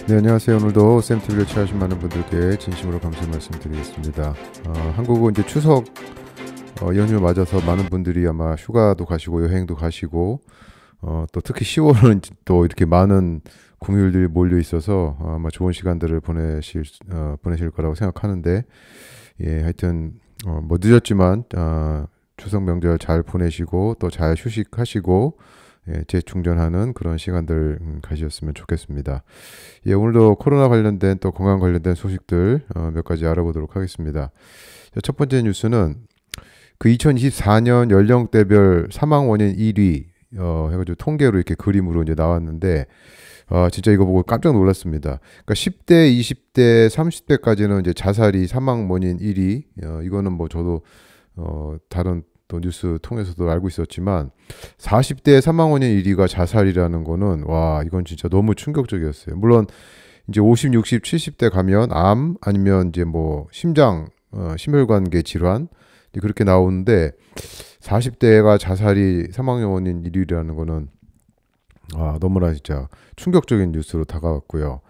네, 안녕하세요. 오늘도 쌤TV를 취하신 많은 분들께 진심으로 감사 말씀드리겠습니다. 한국은 이제 추석 연휴 맞아서 많은 분들이 아마 휴가도 가시고 여행도 가시고 또 특히 10월은 또 이렇게 많은 공휴일들이 몰려 있어서 아마 좋은 시간들을 보내실 거라고 생각하는데, 예, 하여튼 뭐 늦었지만 추석 명절 잘 보내시고 또 잘 휴식하시고, 예, 재충전하는 그런 시간들 가지셨으면 좋겠습니다. 예, 오늘도 코로나 관련된 또 건강 관련된 소식들 몇 가지 알아보도록 하겠습니다. 첫 번째 뉴스는 그 2024년 연령대별 사망 원인 1위 해가지고 통계로 이렇게 그림으로 이제 나왔는데, 진짜 이거 보고 깜짝 놀랐습니다. 그러니까 10대, 20대, 30대까지는 이제 자살이 사망 원인 1위. 이거는 뭐 저도 다른 또 뉴스 통해서도 알고 있었지만 40대 사망 원인 1위가 자살이라는 거는, 와, 이건 진짜 너무 충격적이었어요. 물론 이제 50, 60, 70대 가면 암 아니면 이제 뭐 심장, 심혈관계 질환 그렇게 나오는데 40대가 자살이 사망 원인 1위라는 거는 너무나 진짜 충격적인 뉴스로 다가왔고요.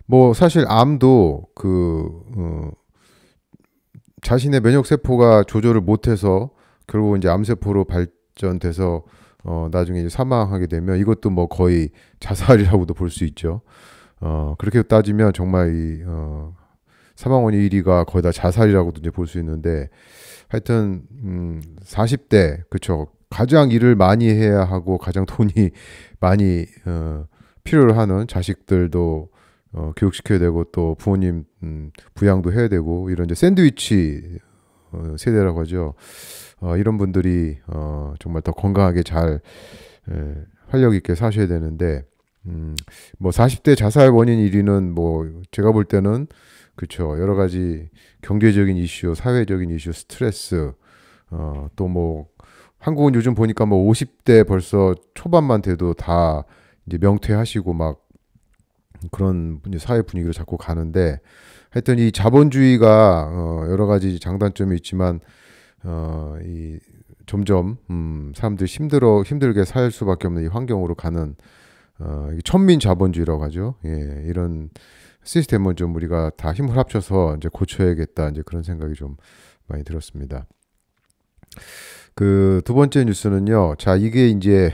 뭐 사실 암도 자신의 면역 세포가 조절을 못해서 결국 이제 암세포로 발전돼서 나중에 이제 사망하게 되면 이것도 뭐 거의 자살이라고도 볼 수 있죠. 그렇게 따지면 정말 이 사망 원인 1위가 거의 다 자살이라고도 이제 볼 수 있는데, 하여튼 40대 그쵸, 가장 일을 많이 해야 하고 가장 돈이 많이 필요로 하는 자식들도 교육시켜야 되고 또 부모님 부양도 해야 되고, 이런 이제 샌드위치 세대라고 하죠. 이런 분들이 정말 더 건강하게 잘 활력 있게 사셔야 되는데, 뭐 40대 자살 원인 1위는 뭐 제가 볼 때는 그렇죠, 여러 가지 경제적인 이슈, 사회적인 이슈, 스트레스, 또 뭐 한국은 요즘 보니까 뭐 50대 벌써 초반만 돼도 다 이제 명퇴하시고 막 그런 사회 분위기로 자꾸 가는데, 하여튼 이 자본주의가 여러 가지 장단점이 있지만 이 점점 사람들이 힘들게 살 수밖에 없는 이 환경으로 가는 천민 자본주의라고 하죠. 예, 이런 시스템은 좀 우리가 다 힘을 합쳐서 이제 고쳐야겠다, 이제 그런 생각이 좀 많이 들었습니다. 그 두 번째 뉴스는요. 자, 이게 이제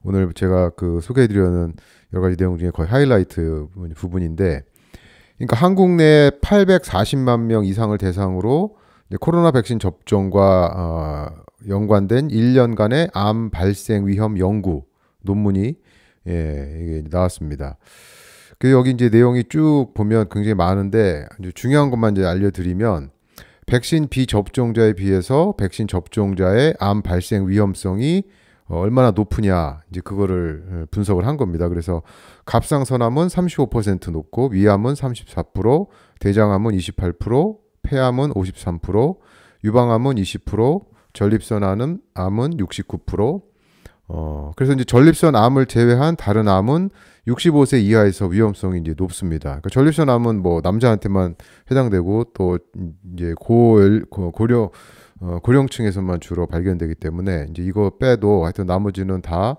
오늘 제가 소개해드리려는 여러 가지 내용 중에 거의 하이라이트 부분인데, 그러니까 한국 내 840만 명 이상을 대상으로 코로나 백신 접종과 연관된 1년간의 암 발생 위험 연구 논문이, 예, 이게 나왔습니다. 여기 이제 내용이 쭉 보면 굉장히 많은데, 중요한 것만 이제 알려드리면, 백신 비접종자에 비해서 백신 접종자의 암 발생 위험성이 얼마나 높으냐, 이제 그거를 분석을 한 겁니다. 그래서 갑상선암은 35% 높고, 위암은 34%, 대장암은 28%, 폐암은 53%, 유방암은 20%, 전립선암은 69%. 그래서 이제 전립선 암을 제외한 다른 암은 65세 이하에서 위험성이 이제 높습니다. 그러니까 전립선 암은 뭐 남자한테만 해당되고 또 이제 고령층에서만 주로 발견되기 때문에 이제 이거 빼도 하여튼 나머지는 다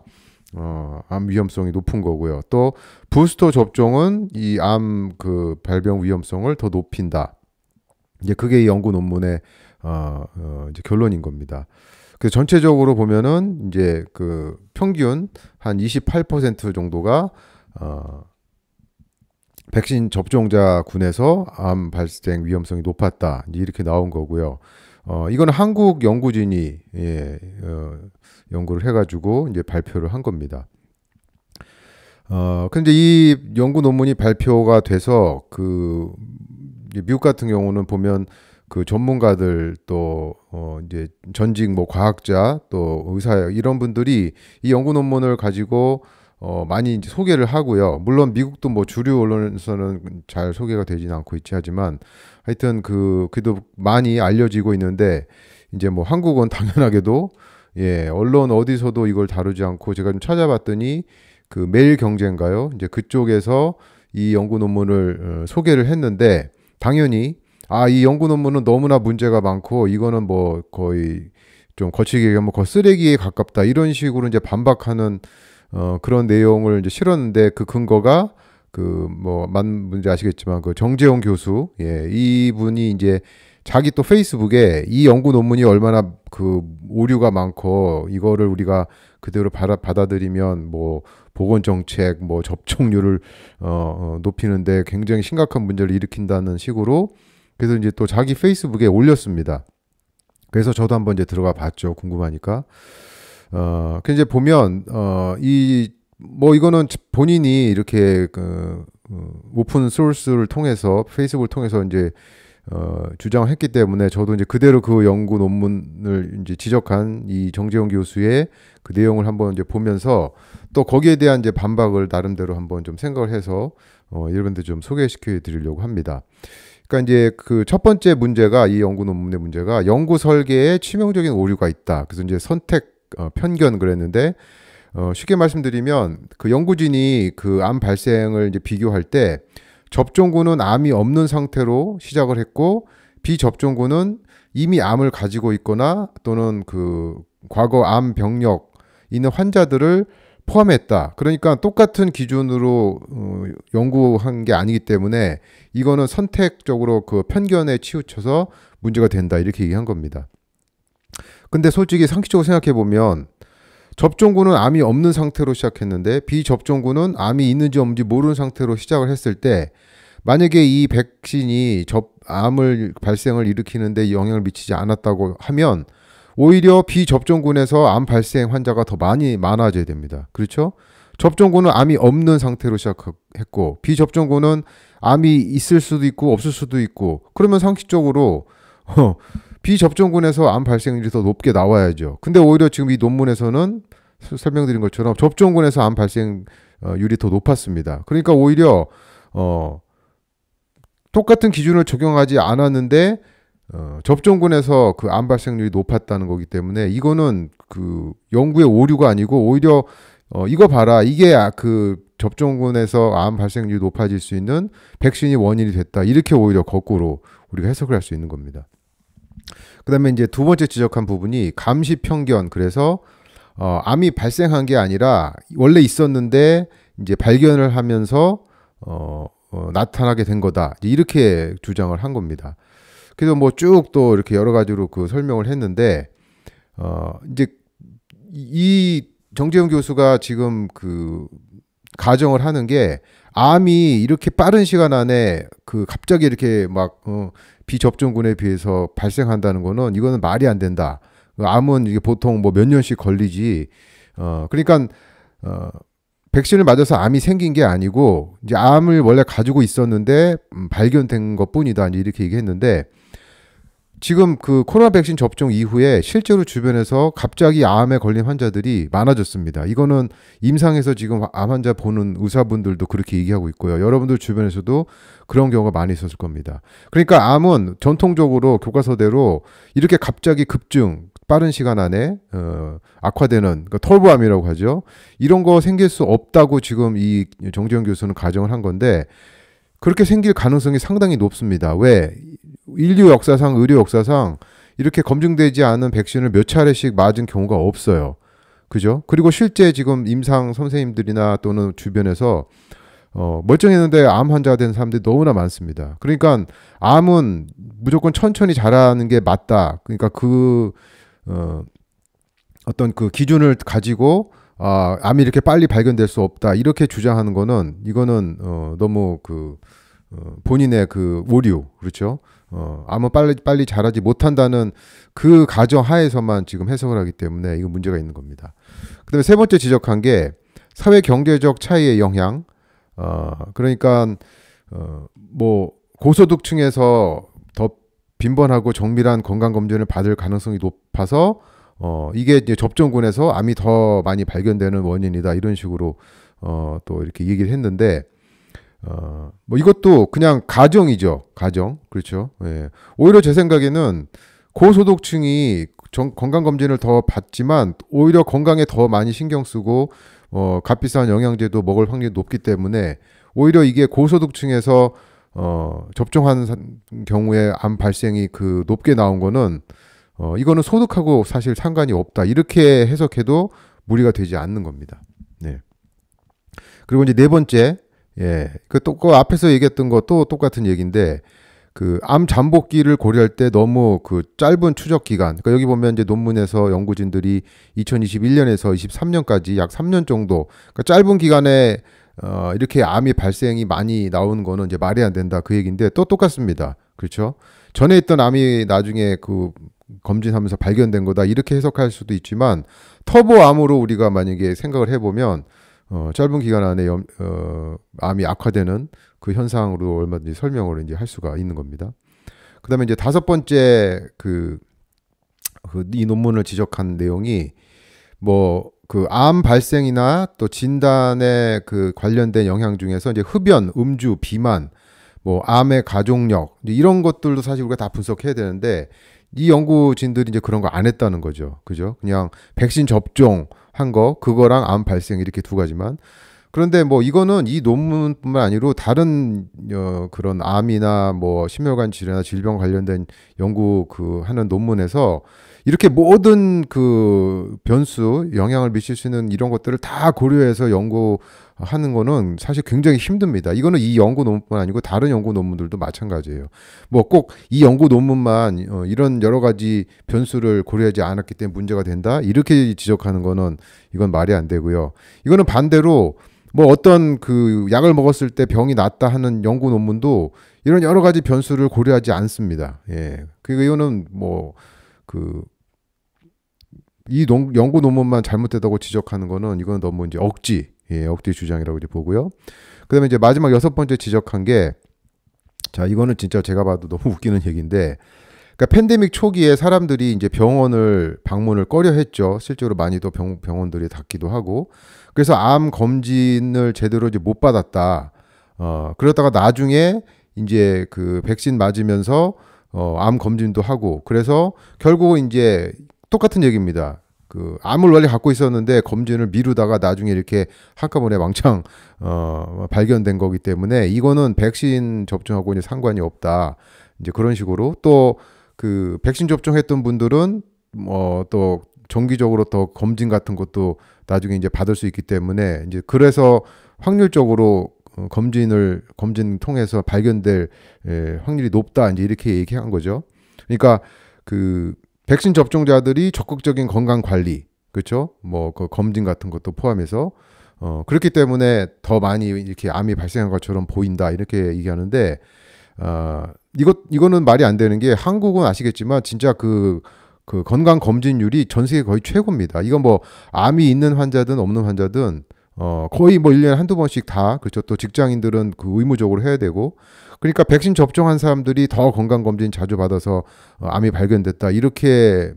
암 위험성이 높은 거고요. 또 부스터 접종은 이 암 발병 위험성을 더 높인다. 이제 그게 이 연구 논문의 이제 결론인 겁니다. 그 전체적으로 보면은 이제 평균 한 28% 정도가 백신 접종자 군에서 암 발생 위험성이 높았다, 이렇게 나온 거고요. 이거는 한국 연구진이 연구를 해가지고 이제 발표를 한 겁니다. 근데 이 연구 논문이 발표가 돼서 미국 같은 경우는 보면 전문가들 또 이제 전직 뭐 과학자 또 의사 이런 분들이 이 연구 논문을 가지고 많이 이제 소개를 하고요. 물론 미국도 뭐 주류 언론에서는 잘 소개가 되지는 않고 있지, 하지만 하여튼 그래도 많이 알려지고 있는데, 이제 뭐 한국은 당연하게도, 예, 언론 어디서도 이걸 다루지 않고, 제가 좀 찾아봤더니 매일경제인가요? 이제 그쪽에서 이 연구 논문을 소개를 했는데, 당연히 이 연구 논문은 너무나 문제가 많고 이거는 뭐 거의 좀 거칠게 얘기하면 거의 쓰레기에 가깝다, 이런 식으로 이제 반박하는 그런 내용을 이제 실었는데, 그 근거가 그 뭐 많은 분들이 아시겠지만 그 정재용 교수, 예, 이분이 이제 자기 또 페이스북에 이 연구 논문이 얼마나 그 오류가 많고 이거를 우리가 그대로 받아들이면 뭐 보건 정책, 뭐 접종률을 높이는데 굉장히 심각한 문제를 일으킨다는 식으로 그래서 이제 또 자기 페이스북에 올렸습니다. 그래서 저도 한번 이제 들어가 봤죠. 궁금하니까. 그 이제 보면 이 뭐 이거는 본인이 이렇게 그 오픈 소스를 통해서 페이스북을 통해서 이제 주장을 했기 때문에 저도 이제 그대로 그 연구 논문을 이제 지적한 이 정재용 교수의 그 내용을 한번 이제 보면서 또 거기에 대한 이제 반박을 나름대로 한번 좀 생각을 해서 여러분들 좀 소개시켜 드리려고 합니다. 그러니까 이제 그 첫 번째 문제가 이 연구 논문의 문제가 연구 설계에 치명적인 오류가 있다. 그래서 이제 선택 편견 그랬는데 쉽게 말씀드리면 그 연구진이 그 암 발생을 이제 비교할 때 접종군은 암이 없는 상태로 시작을 했고 비접종군은 이미 암을 가지고 있거나 또는 그 과거 암 병력 있는 환자들을 포함했다. 그러니까 똑같은 기준으로 연구한 게 아니기 때문에 이거는 선택적으로 그 편견에 치우쳐서 문제가 된다. 이렇게 얘기한 겁니다. 근데 솔직히 상식적으로 생각해 보면 접종군은 암이 없는 상태로 시작했는데 비접종군은 암이 있는지 없는지 모르는 상태로 시작을 했을 때 만약에 이 백신이 암을 발생을 일으키는데 영향을 미치지 않았다고 하면 오히려 비접종군에서 암 발생 환자가 더 많아져야 됩니다. 그렇죠? 접종군은 암이 없는 상태로 시작했고 비접종군은 암이 있을 수도 있고 없을 수도 있고 그러면 상식적으로 비접종군에서 암 발생률이 더 높게 나와야죠. 근데 오히려 지금 이 논문에서는 설명드린 것처럼 접종군에서 암 발생률이 더 높았습니다. 그러니까 오히려 똑같은 기준을 적용하지 않았는데 접종군에서 그 암 발생률이 높았다는 거기 때문에 이거는 그 연구의 오류가 아니고 오히려 이거 봐라 이게 그 접종군에서 암 발생률이 높아질 수 있는 백신이 원인이 됐다. 이렇게 오히려 거꾸로 우리가 해석을 할 수 있는 겁니다. 그다음에 이제 두 번째 지적한 부분이 감시 편견. 그래서 암이 발생한 게 아니라 원래 있었는데 이제 발견을 하면서 나타나게 된 거다. 이렇게 주장을 한 겁니다. 그래서 뭐 쭉 또 이렇게 여러 가지로 그 설명을 했는데 이제 이 정재용 교수가 지금 그 가정을 하는 게 암이 이렇게 빠른 시간 안에 그 갑자기 이렇게 막 비접종군에 비해서 발생한다는 거는 이거는 말이 안 된다. 암은 이게 보통 뭐 몇 년씩 걸리지. 그러니까 백신을 맞아서 암이 생긴 게 아니고 이제 암을 원래 가지고 있었는데 발견된 것뿐이다. 이렇게 얘기했는데 지금 그 코로나 백신 접종 이후에 실제로 주변에서 갑자기 암에 걸린 환자들이 많아졌습니다. 이거는 임상에서 지금 암 환자 보는 의사분들도 그렇게 얘기하고 있고요. 여러분들 주변에서도 그런 경우가 많이 있었을 겁니다. 그러니까 암은 전통적으로 교과서대로 이렇게 갑자기 급증 빠른 시간 안에 악화되는 그러니까 털보암이라고 하죠. 이런 거 생길 수 없다고 지금 이 정재용 교수는 가정을 한 건데 그렇게 생길 가능성이 상당히 높습니다. 왜? 인류 역사상, 의료 역사상 이렇게 검증되지 않은 백신을 몇 차례씩 맞은 경우가 없어요. 그죠? 그리고 실제 지금 임상 선생님들이나 또는 주변에서 멀쩡했는데 암 환자가 된 사람들이 너무나 많습니다. 그러니까 암은 무조건 천천히 자라는 게 맞다. 그러니까 어떤 그 기준을 가지고 암이 이렇게 빨리 발견될 수 없다. 이렇게 주장하는 거는 이거는 너무 본인의 그 오류, 그렇죠? 암은 빨리 자라지 못한다는 그 가정 하에서만 지금 해석을 하기 때문에 이거 문제가 있는 겁니다. 그다음에 세 번째 지적한 게 사회 경제적 차이의 영향. 그러니까 뭐 고소득층에서 더 빈번하고 정밀한 건강 검진을 받을 가능성이 높아서 이게 이제 접종군에서 암이 더 많이 발견되는 원인이다. 이런 식으로 또 이렇게 얘기를 했는데. 뭐 이것도 그냥 가정이죠. 가정. 그렇죠. 예. 오히려 제 생각에는 고소득층이 건강검진을 더 받지만 오히려 건강에 더 많이 신경 쓰고 값비싼 영양제도 먹을 확률이 높기 때문에 오히려 이게 고소득층에서 접종하는 경우에 암 발생이 그 높게 나온 거는 이거는 소득하고 사실 상관이 없다. 이렇게 해석해도 무리가 되지 않는 겁니다. 네. 그리고 이제 네 번째 예. 그 앞에서 얘기했던 거 또 똑같은 얘기인데, 그 암 잠복기를 고려할 때 너무 그 짧은 추적 기간, 그러니까 여기 보면 이제 논문에서 연구진들이 2021년에서 23년까지 약 3년 정도, 그러니까 짧은 기간에 이렇게 암이 발생이 많이 나오는 거는 이제 말이 안 된다 그 얘기인데 또 똑같습니다. 그렇죠? 전에 있던 암이 나중에 그 검진하면서 발견된 거다 이렇게 해석할 수도 있지만 터보암으로 우리가 만약에 생각을 해보면 짧은 기간 안에 암이 악화되는 그 현상으로 얼마든지 설명을 이제 할 수가 있는 겁니다. 그다음에 이제 다섯 번째 이 논문을 지적한 내용이 뭐 그 암 발생이나 또 진단에 그 관련된 영향 중에서 이제 흡연, 음주, 비만, 뭐 암의 가족력 이런 것들도 사실 우리가 다 분석해야 되는데 이 연구진들이 이제 그런 거 안 했다는 거죠. 그죠? 그냥 백신 접종한 거 그거랑 암 발생 이렇게 두 가지만. 그런데 뭐 이거는 이 논문뿐만 아니로 다른 그런 암이나 뭐 심혈관 질환이나 질병 관련된 연구 그 하는 논문에서 이렇게 모든 그 변수 영향을 미칠 수 있는 이런 것들을 다 고려해서 연구하는 거는 사실 굉장히 힘듭니다. 이거는 이 연구 논문뿐만 아니고 다른 연구 논문들도 마찬가지예요. 뭐 꼭 이 연구 논문만 이런 여러 가지 변수를 고려하지 않았기 때문에 문제가 된다 이렇게 지적하는 거는 이건 말이 안 되고요. 이거는 반대로 뭐 어떤 그 약을 먹었을 때 병이 낫다 하는 연구 논문도 이런 여러 가지 변수를 고려하지 않습니다. 예. 그리고 이거는 뭐 그 이 연구 논문만 잘못됐다고 지적하는 거는 이건 너무 이제 억지 주장이라고 이제 보고요. 그다음에 이제 마지막 여섯 번째 지적한 게 자, 이거는 진짜 제가 봐도 너무 웃기는 얘기인데 그러니까 팬데믹 초기에 사람들이 이제 병원을 방문을 꺼려 했죠. 실제로 많이 더 병원들이 닫기도 하고. 그래서 암 검진을 제대로 이제 못 받았다. 그러다가 나중에 이제 그 백신 맞으면서 암 검진도 하고. 그래서 결국 이제 똑같은 얘기입니다. 그 암을 원래 갖고 있었는데 검진을 미루다가 나중에 이렇게 한꺼번에 왕창 발견된 거기 때문에 이거는 백신 접종하고 이제 상관이 없다. 이제 그런 식으로 또 그 백신 접종했던 분들은 또 정기적으로 더 검진 같은 것도 나중에 이제 받을 수 있기 때문에 이제 그래서 확률적으로 검진 통해서 발견될 확률이 높다 이제 이렇게 얘기한 거죠. 그러니까 그 백신 접종자들이 적극적인 건강 관리, 그렇죠? 뭐 그 검진 같은 것도 포함해서 그렇기 때문에 더 많이 이렇게 암이 발생한 것처럼 보인다 이렇게 얘기하는데 이거는 말이 안 되는 게 한국은 아시겠지만 진짜 그 건강 검진율이 전 세계 거의 최고입니다. 이건 뭐 암이 있는 환자든 없는 환자든 거의 뭐 1년에 한두 번씩 다 그렇죠. 또 직장인들은 그 의무적으로 해야 되고 그러니까 백신 접종한 사람들이 더 건강 검진 자주 받아서 암이 발견됐다 이렇게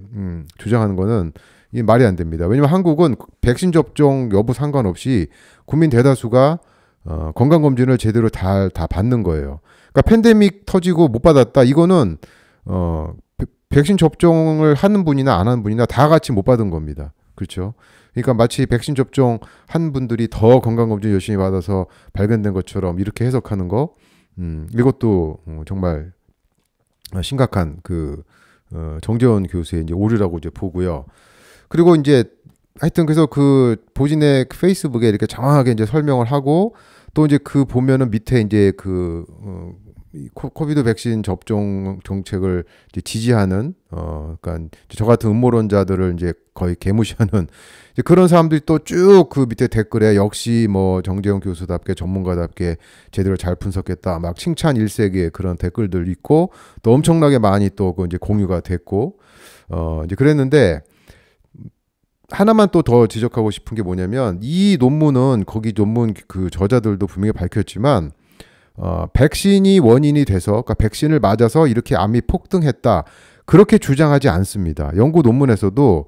주장하는 거는 이게 말이 안 됩니다. 왜냐면 한국은 백신 접종 여부 상관없이 국민 대다수가 건강 검진을 제대로 다 받는 거예요. 그러니까 팬데믹 터지고 못 받았다 이거는 백신 접종을 하는 분이나 안 하는 분이나 다 같이 못 받은 겁니다. 그렇죠? 그러니까 마치 백신 접종 한 분들이 더 건강검진 열심히 받아서 발견된 것처럼 이렇게 해석하는 거, 이것도 정말 심각한 그 정재원 교수의 이제 오류라고 이제 보고요. 그리고 이제 하여튼 그래서 그 보진의 페이스북에 이렇게 장황하게 이제 설명을 하고 또 이제 그 보면은 밑에 이제 그 코비드 백신 접종 정책을 이제 지지하는 그러니까 저 같은 음모론자들을 이제 거의 개무시하는 이제 그런 사람들이 또 쭉 그 밑에 댓글에 역시 뭐 정재영 교수답게 전문가답게 제대로 잘 분석했다 막 칭찬 일색의 그런 댓글들 있고 또 엄청나게 많이 또 그 이제 공유가 됐고 이제 그랬는데 하나만 또 더 지적하고 싶은 게 뭐냐면 이 논문은 거기 논문 그 저자들도 분명히 밝혔지만 백신이 원인이 돼서 그러니까 백신을 맞아서 이렇게 암이 폭등했다 그렇게 주장하지 않습니다. 연구 논문에서도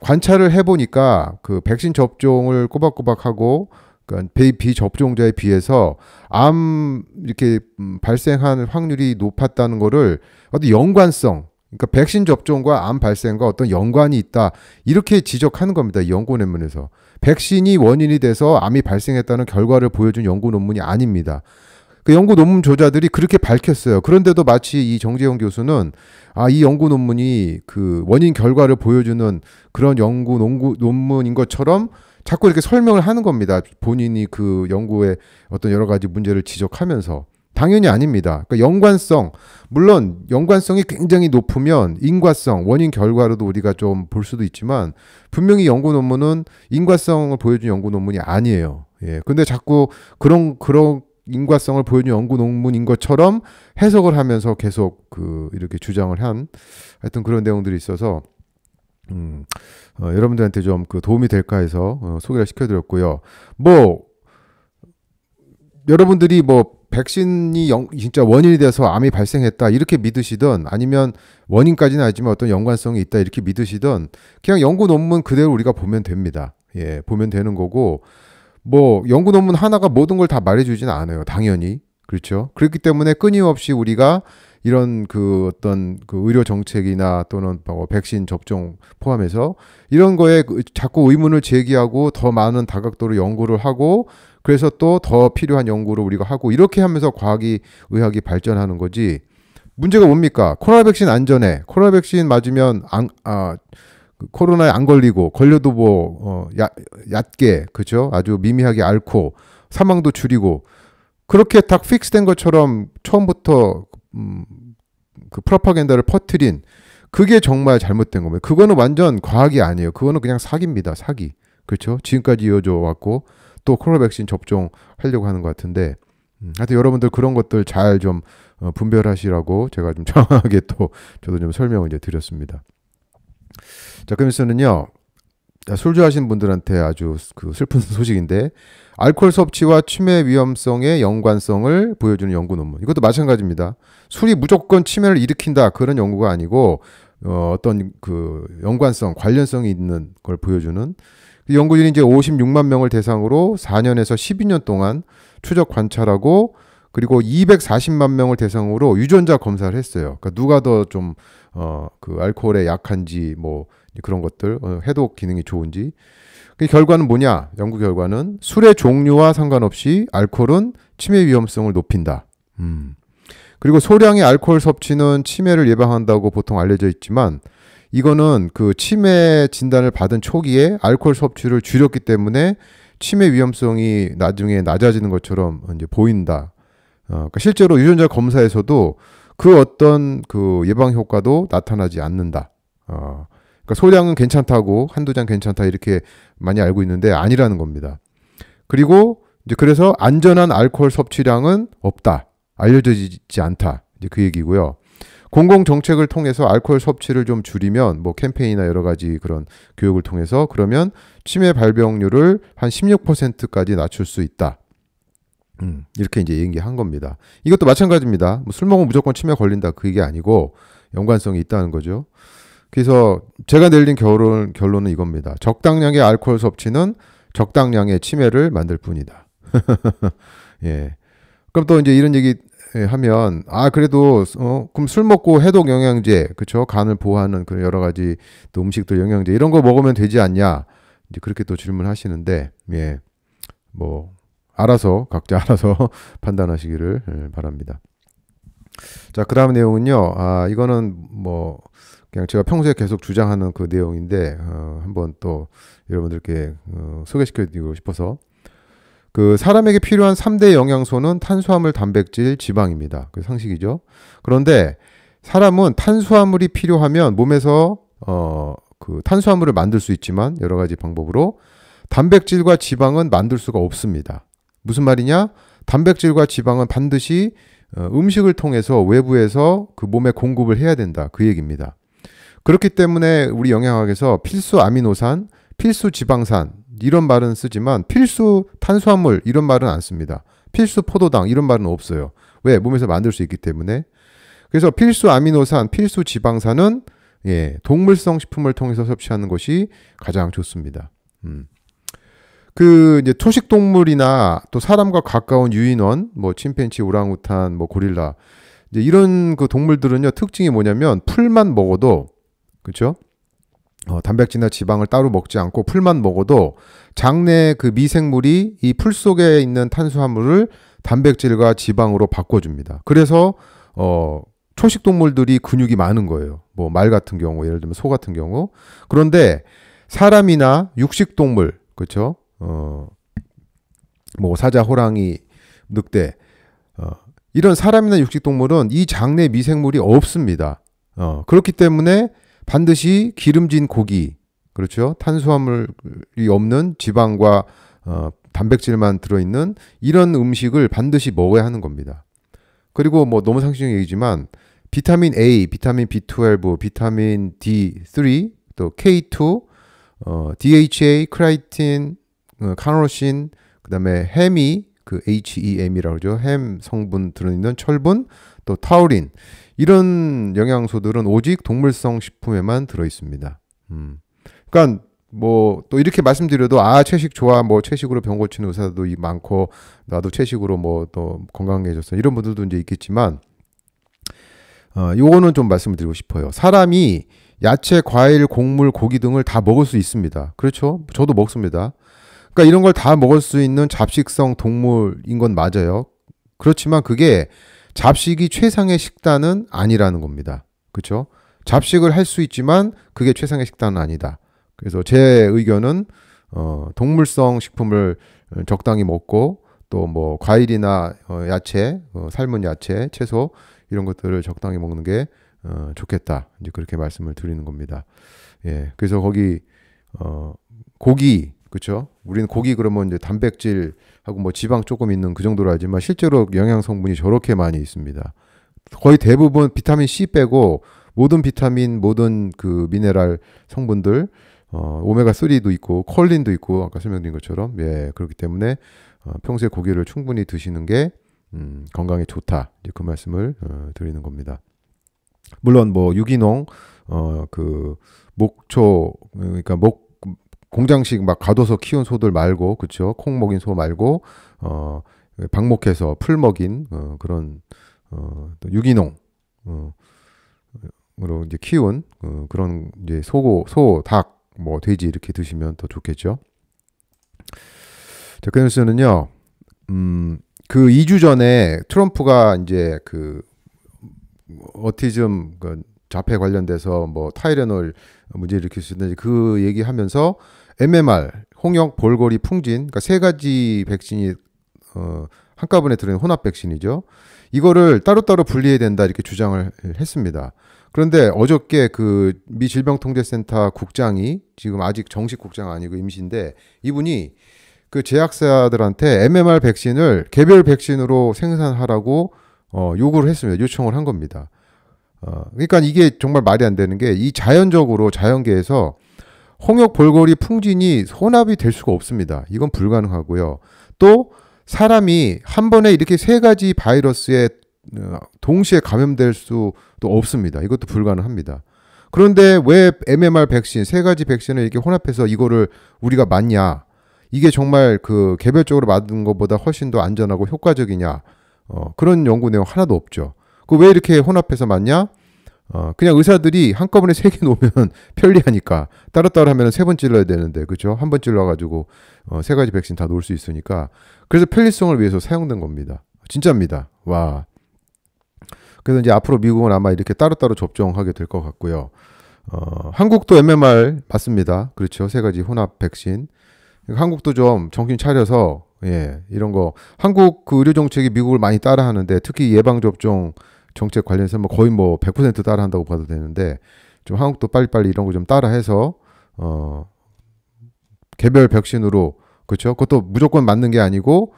관찰을 해보니까 그 백신 접종을 꼬박꼬박하고 그러니까 비접종자에 비해서 암 이렇게 발생한 확률이 높았다는 거를 어떤 연관성 그러니까 백신 접종과 암 발생과 어떤 연관이 있다 이렇게 지적하는 겁니다. 이 연구 논문에서 백신이 원인이 돼서 암이 발생했다는 결과를 보여준 연구 논문이 아닙니다. 그 연구 논문 저자들이 그렇게 밝혔어요. 그런데도 마치 이 정재영 교수는 이 연구 논문이 그 원인 결과를 보여주는 그런 연구 논문인 것처럼 자꾸 이렇게 설명을 하는 겁니다. 본인이 그 연구에 어떤 여러 가지 문제를 지적하면서. 당연히 아닙니다. 그러니까 연관성, 물론 연관성이 굉장히 높으면 인과성, 원인 결과로도 우리가 좀 볼 수도 있지만 분명히 연구 논문은 인과성을 보여준 연구 논문이 아니에요. 예. 근데 자꾸 그런 인과성을 보여준 연구 논문인 것처럼 해석을 하면서 계속 이렇게 주장을 한 하여튼 그런 내용들이 있어서 여러분들한테 좀 도움이 될까 해서 소개를 시켜드렸고요. 뭐 여러분들이 뭐 백신이 진짜 원인이 돼서 암이 발생했다 이렇게 믿으시든 아니면 원인까지는 아니지만 어떤 연관성이 있다 이렇게 믿으시든 그냥 연구 논문 그대로 우리가 보면 됩니다. 예, 보면 되는 거고 뭐 연구 논문 하나가 모든 걸 다 말해주지는 않아요. 당연히 그렇죠. 그렇기 때문에 끊임없이 우리가 이런 어떤 의료 정책이나 또는 뭐 백신 접종 포함해서 이런 거에 자꾸 의문을 제기하고 더 많은 다각도로 연구를 하고 그래서 또 더 필요한 연구를 우리가 하고 이렇게 하면서 의학이 발전하는 거지. 문제가 뭡니까? 코로나 백신 안전해. 코로나 백신 맞으면 코로나에 안 걸리고 걸려도 얕게 그죠? 아주 미미하게 앓고 사망도 줄이고 그렇게 딱 픽스된 것처럼 처음부터 그 프로파간다를 퍼뜨린 그게 정말 잘못된 겁니다. 그거는 완전 과학이 아니에요. 그거는 그냥 사기입니다. 사기. 그렇죠? 지금까지 이어져 왔고 또 코로나 백신 접종하려고 하는 것 같은데 하여튼 여러분들 그런 것들 잘 좀 분별하시라고 제가 좀 정확하게 또 저도 좀 설명을 이제 드렸습니다. 자, 그러면서는요. 술 좋아하시는 분들한테 아주 슬픈 소식인데 알코올 섭취와 치매 위험성의 연관성을 보여주는 연구 논문. 이것도 마찬가지입니다. 술이 무조건 치매를 일으킨다 그런 연구가 아니고 어떤 연관성, 관련성이 있는 걸 보여주는 연구진이 이제 56만 명을 대상으로 4년에서 12년 동안 추적 관찰하고 그리고 240만 명을 대상으로 유전자 검사를 했어요. 그러니까 누가 더 좀 알코올에 약한지 뭐 그런 것들 해독 기능이 좋은지. 그 결과는 뭐냐? 연구 결과는 술의 종류와 상관없이 알코올은 치매 위험성을 높인다. 그리고 소량의 알코올 섭취는 치매를 예방한다고 보통 알려져 있지만 이거는 치매 진단을 받은 초기에 알코올 섭취를 줄였기 때문에 치매 위험성이 나중에 낮아지는 것처럼 이제 보인다. 그러니까 실제로 유전자 검사에서도 어떤 예방 효과도 나타나지 않는다. 그러니까 소량은 괜찮다고 한두 잔 괜찮다 이렇게 많이 알고 있는데 아니라는 겁니다. 그리고 이제 그래서 안전한 알코올 섭취량은 없다. 알려지지 않다. 이제 그 얘기고요. 공공 정책을 통해서 알코올 섭취를 좀 줄이면 뭐 캠페인이나 여러 가지 그런 교육을 통해서 그러면 치매 발병률을 한 16%까지 낮출 수 있다. 이렇게 이제 얘기한 겁니다. 이것도 마찬가지입니다. 술 먹으면 무조건 치매 걸린다 그 얘기 아니고 연관성이 있다는 거죠. 그래서 제가 내린 결론은 이겁니다. 적당량의 알코올 섭취는 적당량의 치매를 만들 뿐이다. 예. 그럼 또 이제 이런 얘기 하면 그래도 그럼 술 먹고 해독 영양제 그렇죠? 간을 보호하는 그런 여러 가지 또 음식들 영양제 이런 거 먹으면 되지 않냐? 이제 그렇게 또 질문하시는데 예. 뭐 각자 알아서 판단하시기를 바랍니다. 자, 그다음 내용은요. 이거는 뭐 그냥 제가 평소에 계속 주장하는 그 내용인데 한번 또 여러분들께 소개시켜 드리고 싶어서 사람에게 필요한 3대 영양소는 탄수화물, 단백질, 지방입니다. 그 상식이죠. 그런데 사람은 탄수화물이 필요하면 몸에서 탄수화물을 만들 수 있지만 여러 가지 방법으로 단백질과 지방은 만들 수가 없습니다. 무슨 말이냐? 단백질과 지방은 반드시 음식을 통해서 외부에서 몸에 공급을 해야 된다. 그 얘기입니다. 그렇기 때문에 우리 영양학에서 필수 아미노산, 필수 지방산 이런 말은 쓰지만 필수 탄수화물 이런 말은 안 씁니다. 필수 포도당 이런 말은 없어요. 왜? 몸에서 만들 수 있기 때문에. 그래서 필수 아미노산, 필수 지방산은 동물성 식품을 통해서 섭취하는 것이 가장 좋습니다. 이제 초식 동물이나 또 사람과 가까운 유인원, 뭐 침팬지, 오랑우탄, 뭐 고릴라 이제 이런 동물들은요 특징이 뭐냐면 풀만 먹어도 그렇죠? 단백질이나 지방을 따로 먹지 않고 풀만 먹어도 장내 미생물이 이 풀 속에 있는 탄수화물을 단백질과 지방으로 바꿔줍니다. 그래서 초식 동물들이 근육이 많은 거예요. 뭐 말 같은 경우, 예를 들면 소 같은 경우. 그런데 사람이나 육식 동물, 그렇죠? 뭐 사자, 호랑이, 늑대, 이런 사람이나 육식동물은 이 장내 미생물이 없습니다. 그렇기 때문에 반드시 기름진 고기, 그렇죠? 탄수화물이 없는 지방과 단백질만 들어있는 이런 음식을 반드시 먹어야 하는 겁니다. 그리고 뭐 너무 상식적인 얘기지만 비타민 A, 비타민 B12, 비타민 D3, 또 K2, DHA, 크라이틴, 카노신, 그다음에 햄이 그 HEM이라고 그러죠. 햄 성분 들어있는 철분, 또 타우린, 이런 영양소들은 오직 동물성 식품에만 들어 있습니다. 그러니까 뭐 또 이렇게 말씀드려도 채식 좋아, 뭐 채식으로 병 고치는 의사도 많고 나도 채식으로 뭐 또 건강해졌어 이런 분들도 이제 있겠지만 요거는 좀 말씀을 드리고 싶어요. 사람이 야채, 과일, 곡물, 고기 등을 다 먹을 수 있습니다. 그렇죠? 저도 먹습니다. 그러니까 이런 걸 다 먹을 수 있는 잡식성 동물인 건 맞아요. 그렇지만 그게 잡식이 최상의 식단은 아니라는 겁니다. 그렇죠? 잡식을 할 수 있지만 그게 최상의 식단은 아니다. 그래서 제 의견은 동물성 식품을 적당히 먹고 또 뭐 과일이나 야채, 삶은 야채, 채소 이런 것들을 적당히 먹는 게 좋겠다. 이제 그렇게 말씀을 드리는 겁니다. 예, 그래서 거기 고기, 그렇죠? 우리는 고기 그러면 이제 단백질하고 뭐 지방 조금 있는 그 정도로 알지만 실제로 영양 성분이 저렇게 많이 있습니다. 거의 대부분 비타민 C 빼고 모든 비타민, 모든 그 미네랄 성분들, 오메가 3도 있고 콜린도 있고 아까 설명드린 것처럼, 예, 그렇기 때문에 평소에 고기를 충분히 드시는 게 건강에 좋다. 이제 그 말씀을 드리는 겁니다. 물론 뭐 유기농, 그 목초, 그러니까 공장식 막 가둬서 키운 소들 말고, 그렇죠? 콩 먹인 소 말고 방목해서 풀 먹인 그런 또 유기농 으로 이제 키운 그런 이제 소, 닭, 뭐 돼지 이렇게 드시면 더 좋겠죠. 자, 그 뉴스는요. 그 2주 전에 트럼프가 이제 그 오티즘 그 자폐 관련돼서 뭐 타이레놀 문제 일으킬 수 있는지 그 얘기하면서 MMR, 홍역, 볼거리, 풍진, 그러니까 세 가지 백신이 한꺼번에 들어있는 혼합 백신이죠. 이거를 따로따로 분리해야 된다 이렇게 주장을 했습니다. 그런데 어저께 그 미 질병통제센터 국장이, 지금 아직 정식 국장 아니고 임시인데, 이분이 그 제약사들한테 MMR 백신을 개별 백신으로 생산하라고 요구를 했습니다. 요청을 한 겁니다. 그러니까 이게 정말 말이 안 되는 게, 이 자연적으로 자연계에서 홍역, 볼거리, 풍진이 혼합이 될 수가 없습니다. 이건 불가능하고요. 또 사람이 한 번에 이렇게 세 가지 바이러스에 동시에 감염될 수도 없습니다. 이것도 불가능합니다. 그런데 왜 MMR 백신, 세 가지 백신을 이렇게 혼합해서 이거를 우리가 맞냐? 이게 정말 그 개별적으로 맞는 것보다 훨씬 더 안전하고 효과적이냐? 그런 연구 내용 하나도 없죠. 그 왜 이렇게 혼합해서 맞냐? 그냥 의사들이 한꺼번에 세 개 놓으면 편리하니까, 따로따로 하면 세 번 찔러야 되는데, 그죠? 한 번 찔러가지고 세 가지 백신 다 놓을 수 있으니까, 그래서 편리성을 위해서 사용된 겁니다. 진짜입니다. 와. 그래서 이제 앞으로 미국은 아마 이렇게 따로따로 접종하게 될 것 같고요. 한국도 MMR 맞습니다. 그렇죠. 세 가지 혼합 백신. 한국도 좀 정신 차려서, 예, 이런 거, 한국 그 의료 정책이 미국을 많이 따라하는데, 특히 예방접종 정책 관련해서 뭐 거의 뭐 100% 따라한다고 봐도 되는데, 좀 한국도 빨리빨리 이런 거 좀 따라해서 개별 백신으로, 그렇죠? 그것도 무조건 맞는 게 아니고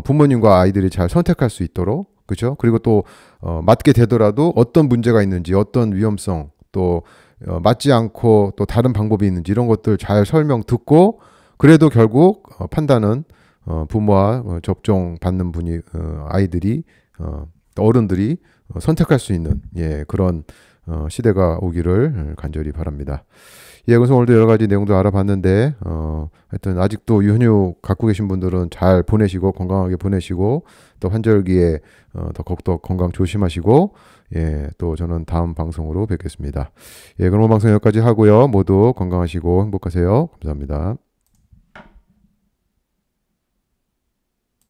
부모님과 아이들이 잘 선택할 수 있도록, 그렇죠? 그리고 또 맞게 되더라도 어떤 문제가 있는지, 어떤 위험성, 또 맞지 않고 또 다른 방법이 있는지 이런 것들 잘 설명 듣고, 그래도 결국 판단은 부모와 접종 받는 분이, 아이들이, 어른들이 선택할 수 있는, 예, 그런 시대가 오기를 간절히 바랍니다. 예, 그래서 오늘도 여러 가지 내용도 알아봤는데, 하여튼 아직도 유현유 갖고 계신 분들은 잘 보내시고 건강하게 보내시고, 또 환절기에 더욱더 건강 조심하시고, 예, 또 저는 다음 방송으로 뵙겠습니다. 예, 그럼 오늘 방송 여기까지 하고요. 모두 건강하시고 행복하세요. 감사합니다.